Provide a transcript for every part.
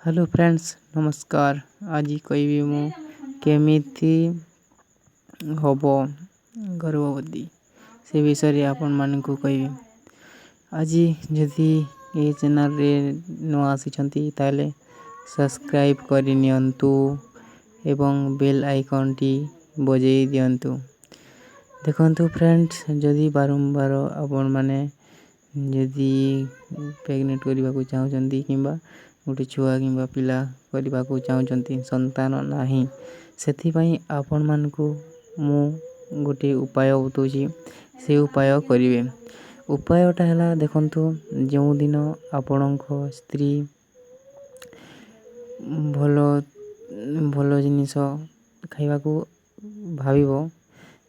Hello friends नमस्कार। आज कहबी मु केमिति हब गर्भवती से विषय रे आपण मानकु कहबी। आज जदि ये चैनल रे नुआ आसीचंती ताले सब्सक्राइब करि नियंतु एवं बेल आइकन टी बजेई दियंतु। देखंतु फ्रेंड्स जदि बारंबार आपण माने जदि प्रेग्नेंट करबा को चाहउचंती किंबा गोटे छुआ किंबा पिला करबा को चाहउचंती संतान नाही सेथि पई आपण मानकु मु गोटे उपाय बतौची से उपाय करिवे। उपायटा हला देखंतु जो दिन आपणको स्त्री भलो भलो जिनिस खाइबा को भाबिबो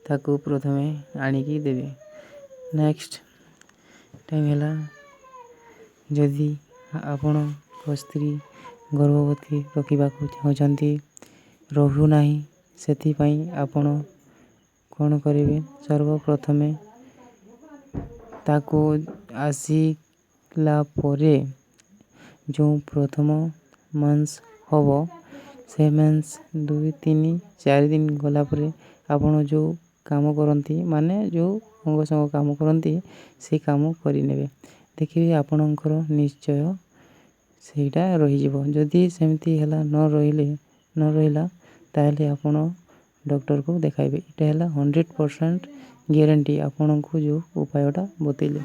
ताको प्रथमे आनिकी देबे। नेक्स्ट टाइम हला जदि आपण स्त्री गर्भवती रखिबा को चाहउचंती रहु नाही सेथि पई आपण कोन करिवे सर्वप्रथमे ताको आसीला परे जो प्रथम मंस होबो से मंस 2-3-4 दिन गला परे आपण जो काम करंती माने जो अंग संग काम करंती से काम करि नेबे। देखिबे आपणकर निश्चय सेटा रहि जिवो। जदि सेमती हला न रहिला ताले आपण डॉक्टर को देखाइबे। एटा हला 100% गारंटी आपणको जो उपायटा बतैले।